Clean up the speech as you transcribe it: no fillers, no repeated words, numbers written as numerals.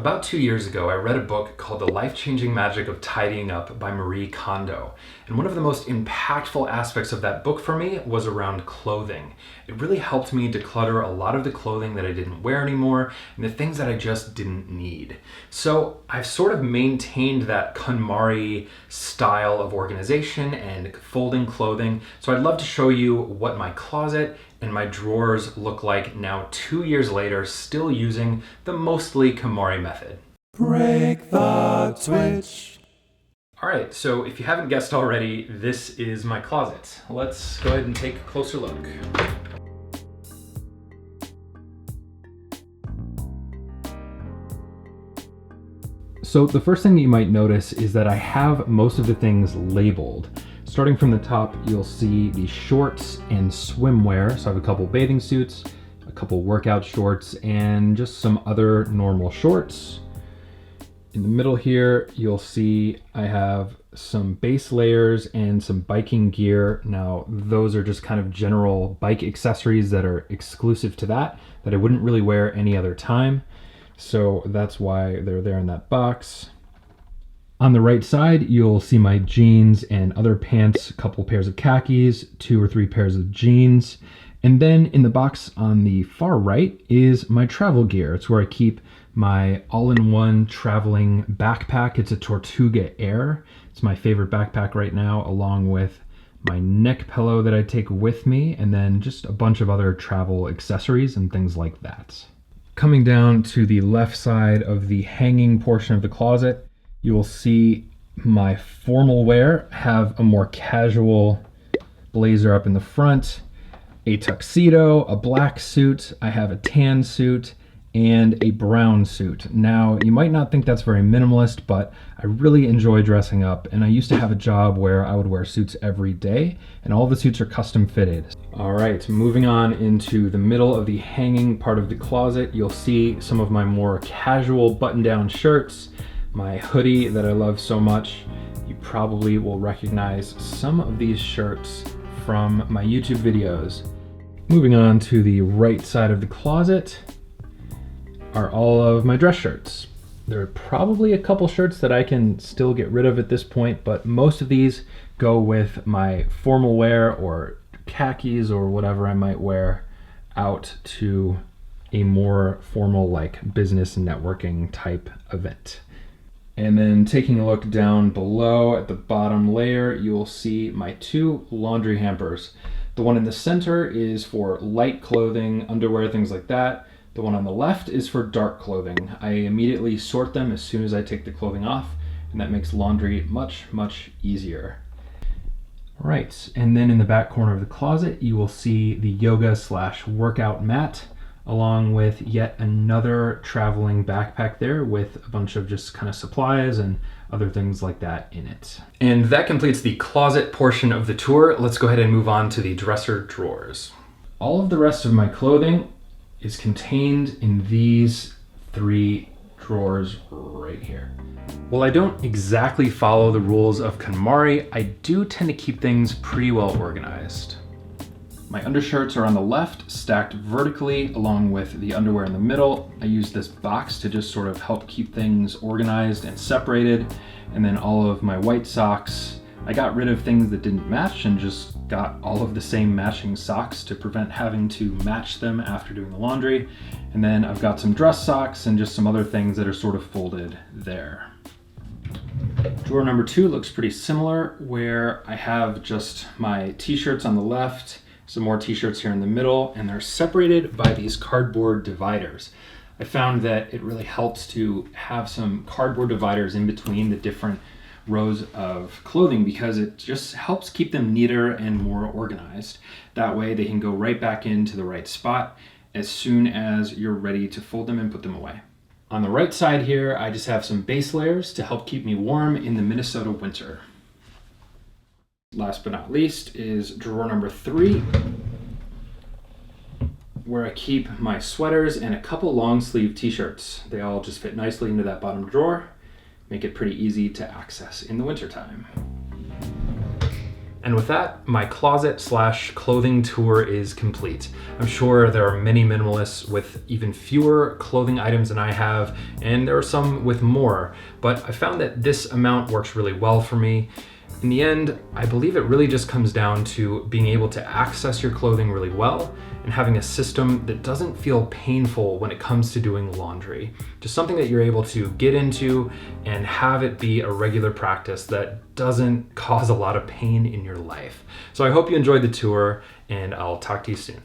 About 2 years ago, I read a book called The Life-Changing Magic of Tidying Up by Marie Kondo. And one of the most impactful aspects of that book for me was around clothing. It really helped me declutter a lot of the clothing that I didn't wear anymore and the things that I just didn't need. So I've sort of maintained that KonMari style of organization and folding clothing. So I'd love to show you what my closet and my drawers look like now 2 years later, still using the mostly KonMari method. Break the switch. All right, so if you haven't guessed already, this is my closet. Let's go ahead and take a closer look. So the first thing that you might notice is that I have most of the things labeled. Starting from the top, you'll see the shorts and swimwear. So I have a couple bathing suits, a couple workout shorts, and just some other normal shorts. In the middle here, you'll see I have some base layers and some biking gear. Now, those are just kind of general bike accessories that are exclusive to that I wouldn't really wear any other time. So that's why they're there in that box. On the right side, you'll see my jeans and other pants, a couple pairs of khakis, 2 or 3 pairs of jeans. And then in the box on the far right is my travel gear. It's where I keep my all-in-one traveling backpack. It's a Tortuga Air. It's my favorite backpack right now, along with my neck pillow that I take with me, and then just a bunch of other travel accessories and things like that. Coming down to the left side of the hanging portion of the closet, you will see my formal wear, have a more casual blazer up in the front, a tuxedo, a black suit, I have a tan suit, and a brown suit. Now, you might not think that's very minimalist, but I really enjoy dressing up, and I used to have a job where I would wear suits every day, and all the suits are custom fitted. All right, moving on into the middle of the hanging part of the closet, you'll see some of my more casual button-down shirts, my hoodie that I love so much. You probably will recognize some of these shirts from my YouTube videos. Moving on to the right side of the closet are all of my dress shirts. There are probably a couple shirts that I can still get rid of at this point, but most of these go with my formal wear or khakis or whatever I might wear out to a more formal, like business networking type event. And then taking a look down below at the bottom layer, you'll see my 2 laundry hampers. The one in the center is for light clothing, underwear, things like that. The one on the left is for dark clothing. I immediately sort them as soon as I take the clothing off, and that makes laundry much, much easier. All right, and then in the back corner of the closet, you will see the yoga/workout mat, along with yet another traveling backpack there with a bunch of just kind of supplies and other things like that in it. And that completes the closet portion of the tour. Let's go ahead and move on to the dresser drawers. All of the rest of my clothing is contained in these 3 drawers right here. While I don't exactly follow the rules of KonMari, I do tend to keep things pretty well organized. My undershirts are on the left, stacked vertically, along with the underwear in the middle. I use this box to just sort of help keep things organized and separated. And then all of my white socks, I got rid of things that didn't match and just got all of the same matching socks to prevent having to match them after doing the laundry. And then I've got some dress socks and just some other things that are sort of folded there. Drawer number 2 looks pretty similar, where I have just my t-shirts on the left, some more t-shirts here in the middle, and they're separated by these cardboard dividers. I found that it really helps to have some cardboard dividers in between the different rows of clothing because it just helps keep them neater and more organized. That way they can go right back into the right spot as soon as you're ready to fold them and put them away. On the right side here, I just have some base layers to help keep me warm in the Minnesota winter. Last but not least is drawer number 3, where I keep my sweaters and a couple long sleeve t-shirts. They all just fit nicely into that bottom drawer, make it pretty easy to access in the wintertime. And with that, my closet/clothing tour is complete. I'm sure there are many minimalists with even fewer clothing items than I have, and there are some with more, but I found that this amount works really well for me. In the end, I believe it really just comes down to being able to access your clothing really well and having a system that doesn't feel painful when it comes to doing laundry. Just something that you're able to get into and have it be a regular practice that doesn't cause a lot of pain in your life. So I hope you enjoyed the tour, and I'll talk to you soon.